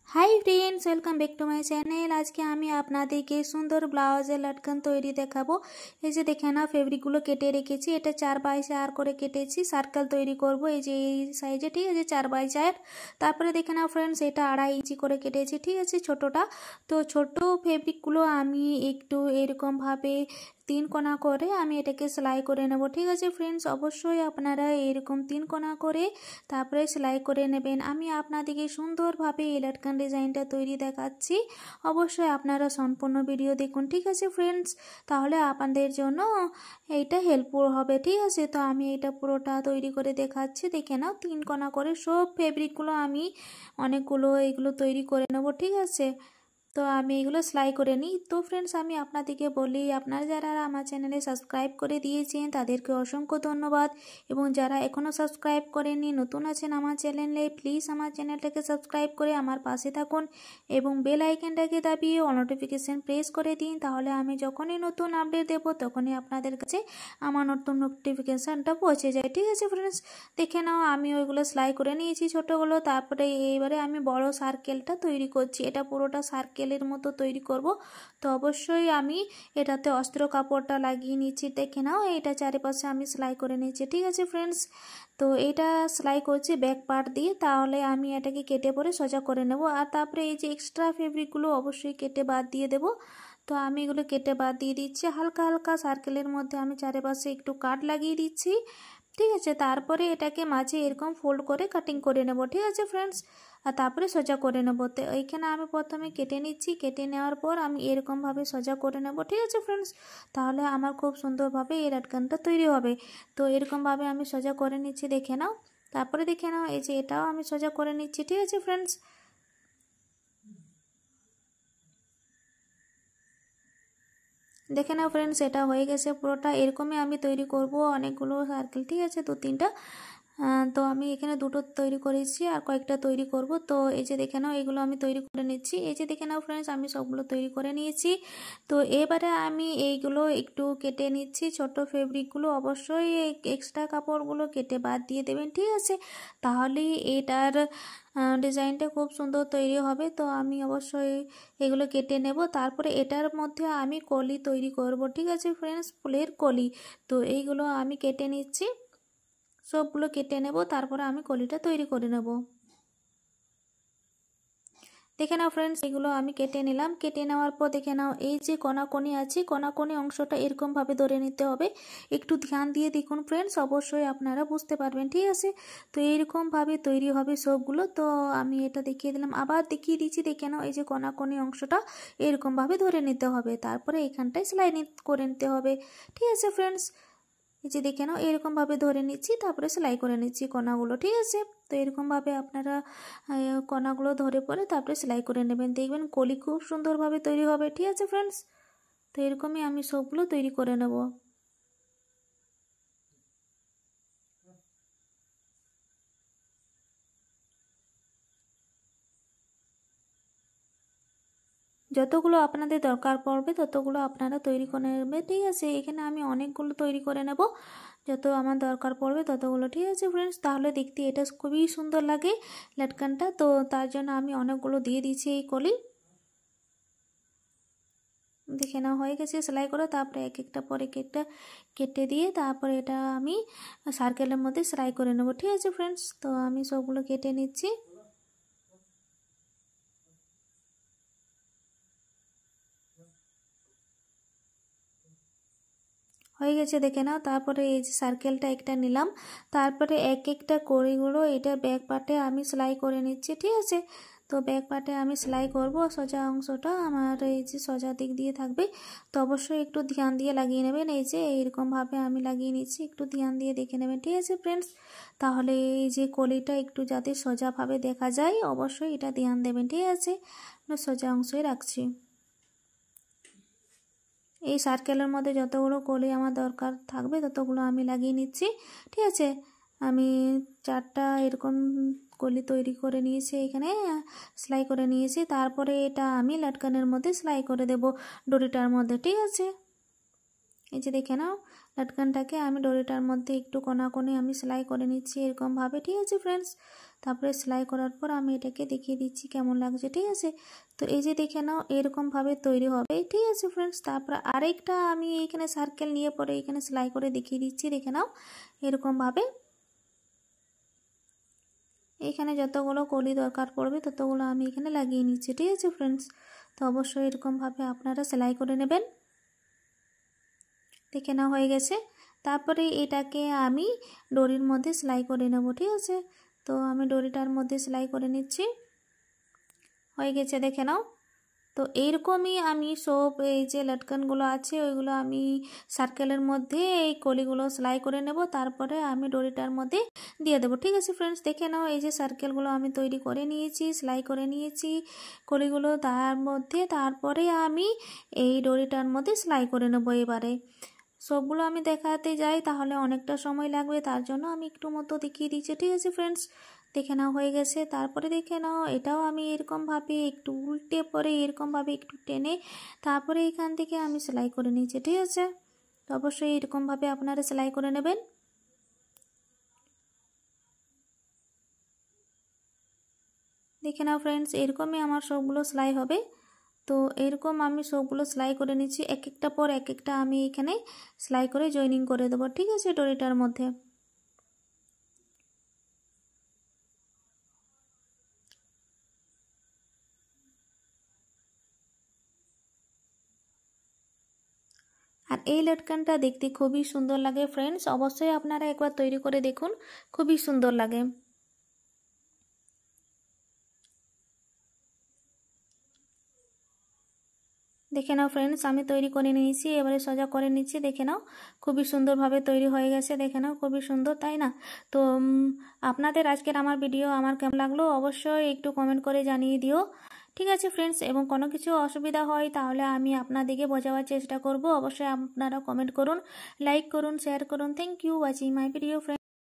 Hi friends, welcome back to my channel. আজকে আমি আপনাদেরকে সুন্দর ব্লাউজের লটকন তৈরি দেখাবো। এই যে দেখে না, ফেব্রিকগুলো কেটে রেখেছি। এটা 4x4 করে কেটেছি। সার্কেল তৈরি করব এই যে এই সাইজে, ঠিক আছে, 4x4। তারপরে দেখে না ফ্রেন্ডস, এটা 2.5 ইঞ্চি করে কেটেছি, ঠিক আছে, ছোটোটা। তো ছোট ফেব্রিকগুলো আমি একটু এরকমভাবে 3 কোণা করে আমি এটাকে সেলাই করে নেব, ঠিক আছে ফ্রেন্ডস। অবশ্যই আপনারা এরকম 3 কোণা করে তারপরে সেলাই করে নেবেন। আমি আপনাদেরকে সুন্দরভাবে এই লটকন ডিজাইনটা তৈরি দেখাচ্ছি। অবশ্যই আপনারা সম্পূর্ণ ভিডিও দেখুন, ঠিক আছে ফ্রেন্ডস, তাহলে আপনাদের জন্য এইটা হেল্পফুল হবে, ঠিক আছে। তো আমি এটা পুরোটা তৈরি করে দেখাচ্ছি। দেখে নাও, 3 কোণা করে সব ফেব্রিকগুলো আমি অনেকগুলো এগুলো তৈরি করে নেব, ঠিক আছে। তো আমি এগুলো সেলাই করে নিই। তো ফ্রেন্ডস, আমি আপনাদেরকে বলি, আপনারা যারা আমার চ্যানেলে সাবস্ক্রাইব করে দিয়েছেন তাদেরকে অসংখ্য ধন্যবাদ, এবং যারা এখনও সাবস্ক্রাইব করেননি, নতুন আছেন আমার চ্যানেলে, প্লিজ আমার চ্যানেলটাকে সাবস্ক্রাইব করে আমার পাশে থাকুন এবং বেল আইকনটাকে দাবিয়ে অল নোটিফিকেশান প্রেস করে দিন। তাহলে আমি যখনই নতুন আপডেট দেবো তখনই আপনাদের কাছে আমার নতুন নোটিফিকেশানটা পৌঁছে যায়, ঠিক আছে ফ্রেন্ডস। দেখে নাও, আমি ওইগুলো সেলাই করে নিয়েছি ছোটোগুলো। তারপরে এইবারে আমি বড় সার্কেলটা তৈরি করছি। এটা পুরোটা সার্কেলের মতো তৈরি করব। তো অবশ্যই আমি এটাতে অস্ত্র কাপড়টা লাগিয়ে নিচ্ছি। দেখে নাও, এটা চারিপাশে আমি সেলাই করে নিচ্ছি, ঠিক আছে ফ্রেন্ডস। তো এটা সেলাই করছি ব্যাক পার্ট দিয়ে। তাহলে আমি এটাকে কেটে পরে সোজা করে নেব। আর তারপরে এই যে এক্সট্রা ফেব্রিকগুলো অবশ্যই কেটে বাদ দিয়ে দেব। তো আমি এগুলো কেটে বাদ দিয়ে দিচ্ছি। হালকা হালকা সার্কেলের মধ্যে আমি চারিপাশে একটু কাট লাগিয়ে দিচ্ছি, ঠিক আছে। তারপরে এটাকে মাঝে এরকম ফোল্ড করে কাটিং করে নেব, ঠিক আছে ফ্রেন্ডস। আর তারপরে সোজা করে নেব। তো এইখানে আমি প্রথমে কেটে নিচ্ছি। কেটে নেওয়ার পর আমি এরকমভাবে সোজা করে নেব, ঠিক আছে ফ্রেন্ডস। তাহলে আমার খুব সুন্দরভাবে এই লটকনটা তৈরি হবে। তো এরকমভাবে আমি সোজা করে নিচ্ছি, দেখে নাও। তারপরে দেখে নাও, এই যে এটাও আমি সোজা করে নিচ্ছি, ঠিক আছে ফ্রেন্ডস। দেখে নাও ফ্রেন্ডস, এটা হয়ে গেছে পুরোটা। এরকমই আমি তৈরি করব অনেকগুলো সার্কেল, ঠিক আছে, 2-3টা। তো আমি এখানে 2টো তৈরি করেছি, আর কয়েকটা তৈরি করব। তো এই যে দেখে নাও, এগুলো আমি তৈরি করে নিচ্ছি। এই যে দেখে নাও ফ্রেন্ডস, আমি সবগুলো তৈরি করে নিয়েছি। তো এবারে আমি এইগুলো একটু কেটে নিচ্ছি। ছোট ফেব্রিকগুলো অবশ্যই এক্সট্রা কাপড়গুলো কেটে বাদ দিয়ে দেবেন, ঠিক আছে। তাহলেই এটার ডিজাইনটা খুব সুন্দর তৈরি হবে। তো আমি অবশ্যই এগুলো কেটে নেব। তারপরে এটার মধ্যে আমি কলি তৈরি করব, ঠিক আছে ফ্রেন্ডস, ফুলের কলি। তো এইগুলো আমি কেটে নিচ্ছি, সবগুলো কেটে নেব। তারপরে আমি কলিটা তৈরি করে নেব। দেখে নাও ফ্রেন্ডস, এগুলো আমি কেটে নিলাম। কেটে নেওয়ার পর দেখে নাও, এই যে কোনাকুনি আছে, কোনাকুনি অংশটা এরকমভাবে ধরে নিতে হবে। একটু ধ্যান দিয়ে দেখুন ফ্রেন্ডস, অবশ্যই আপনারা বুঝতে পারবেন, ঠিক আছে। তো এইরকমভাবে তৈরি হবে সবগুলো। তো আমি এটা দেখিয়ে দিলাম, আবার দেখিয়ে দিচ্ছি। দেখে নাও, এই যে কোনাকুনি অংশটা এরকমভাবে ধরে নিতে হবে। তারপরে এখানটায় সেলাই করে নিতে হবে, ঠিক আছে ফ্রেন্ডস। এই যে দেখে নাও, এরকমভাবে ধরে নিচ্ছি, তারপরে সেলাই করে নিচ্ছি কোনাগুলো, ঠিক আছে। তো এরকমভাবে আপনারা কোনাগুলো ধরে পরে তারপরে সেলাই করে নেবেন। দেখবেন কলি খুব সুন্দরভাবে তৈরি হবে, ঠিক আছে ফ্রেন্ডস। তো এরকমই আমি সবগুলো তৈরি করে নেব। যতগুলো আপনাদের দরকার পড়বে ততগুলো আপনারা তৈরি করে নেবেন, ঠিক আছে। এখানে আমি অনেকগুলো তৈরি করে নেব, যত আমার দরকার পড়বে ততগুলো, ঠিক আছে ফ্রেন্ডস। তাহলে দেখতে এটা খুবই সুন্দর লাগে লটকনটা। তো তার জন্য আমি অনেকগুলো দিয়ে দিচ্ছি এই কলি। দেখে নাও, হয়ে গেছে সেলাই করে। তারপরে এক একটা পরে এক একটা কেটে দিয়ে তারপরে এটা আমি সার্কেলের মধ্যে সেলাই করে নেব, ঠিক আছে ফ্রেন্ডস। তো আমি সবগুলো কেটে নিচ্ছি। হয়ে গেছে দেখে নাও। তারপরে এই যে সার্কেলটা একটা নিলাম, তারপরে এক একটা কড়িগুলো এটা ব্যাক পার্টে আমি সেলাই করে নিচ্ছি, ঠিক আছে। তো ব্যাক পার্টে আমি সেলাই করব। সোজা অংশটা আমার এই যে সোজা দিক দিয়ে থাকবে। তো অবশ্যই একটু ধ্যান দিয়ে লাগিয়ে নেবেন। এই যে এইরকমভাবে আমি লাগিয়ে নিচ্ছি, একটু ধ্যান দিয়ে দেখে নেবেন, ঠিক আছে ফ্রেন্ডস। তাহলে এই যে কলিটা একটু যাতে সোজাভাবে দেখা যায়, অবশ্যই এটা ধ্যান দেবেন, ঠিক আছে। সোজা অংশই রাখছি। এই সার্কেলের মধ্যে যতগুলো কলি আমার দরকার থাকবে ততগুলো আমি লাগিয়ে নিচ্ছি, ঠিক আছে। আমি 4টা এরকম কলি তৈরি করে নিয়েছি, এখানে সেলাই করে নিয়েছি। তারপরে এটা আমি লটকনের মধ্যে সেলাই করে দেব, ডরিটার মধ্যে, ঠিক আছে। এই যে দেখে নাও, লটকনটাকে আমি ডরিটার মধ্যে একটু কোনাকুনি আমি সেলাই করে নিচ্ছি এরকমভাবে, ঠিক আছে ফ্রেন্ডস। তারপরে সেলাই করার পর আমি এটাকে দেখিয়ে দিচ্ছি কেমন লাগছে, ঠিক আছে। তো এই যে দেখে নাও এরকমভাবে তৈরি হবে, ঠিক আছে ফ্রেন্ডস। তারপরে আরেকটা আমি এইখানে সার্কেল নিয়ে পরে এখানে সেলাই করে দেখিয়ে দিচ্ছি, দেখে নাও এরকমভাবে এখানে যতগুলো কলি দরকার পড়বে ততগুলো আমি এখানে লাগিয়ে নিচ্ছি, ঠিক আছে ফ্রেন্ডস। তো অবশ্যই এরকমভাবে আপনারা সেলাই করে নেবেন। দেখে নাও হয়ে গেছে। তারপরে এটাকে আমি ডরির মধ্যে সেলাই করে নেব, ঠিক আছে। তো আমি ডরিটার মধ্যে সেলাই করে নিচ্ছি, হয়ে গেছে দেখে নাও। তো এইরকমই আমি সব এই যে লটকনগুলো আছে ওইগুলো আমি সার্কেলের মধ্যে এই কলিগুলো সেলাই করে নেব, তারপরে আমি ডরিটার মধ্যে দিয়ে দেবো, ঠিক আছে ফ্রেন্ডস। দেখে নাও এই যে সার্কেলগুলো আমি তৈরি করে নিয়েছি, সেলাই করে নিয়েছি কলিগুলো তার মধ্যে, তারপরে আমি এই ডরিটার মধ্যে সেলাই করে নেব। এবারে সবগুলো আমি দেখাতে যাই তাহলে অনেকটা সময় লাগবে, তার জন্য আমি একটু মতো দেখিয়ে দিচ্ছি, ঠিক আছে ফ্রেন্ডস। দেখে নাও হয়ে গেছে। তারপরে দেখে নাও এটাও আমি এরকমভাবে একটু উল্টে পরে এরকমভাবে একটু টেনে তারপরে এখান থেকে আমি সেলাই করে নিয়েছি, ঠিক আছে। তো অবশ্যই এরকমভাবে আপনারা সেলাই করে নেবেন। দেখে নাও ফ্রেন্ডস এরকমই আমার সবগুলো সেলাই হবে। তো এরকম আমি সবগুলো সেলাই করে নিচ্ছি, এক একটা পর এক একটা আমি এখানে সেলাই করে জয়েনিং করে দেবো, ঠিক আছে ডরিটার মধ্যে। আর এই লটকনটা দেখতে খুবই সুন্দর লাগে ফ্রেন্ডস, অবশ্যই আপনারা একবার তৈরি করে দেখুন, খুবই সুন্দর লাগে। দেখে নাও ফ্রেন্ডস আমি তৈরি করে নিয়েছি, এবারে সোজা করে নিচ্ছি। দেখে নাও খুবই সুন্দরভাবে তৈরি হয়ে গেছে, দেখে নাও খুবই সুন্দর, তাই না? তো আপনাদের আজকের আমার ভিডিও আমার কেমন লাগলো অবশ্যই একটু কমেন্ট করে জানিয়ে দিও, ঠিক আছে ফ্রেন্ডস। এবং কোনো কিছু অসুবিধা হয় তাহলে আমি আপনাদেরকে বোঝাবার চেষ্টা করব, অবশ্যই আপনারা কমেন্ট করুন, লাইক করুন, শেয়ার করুন। Thank you watching my video friends.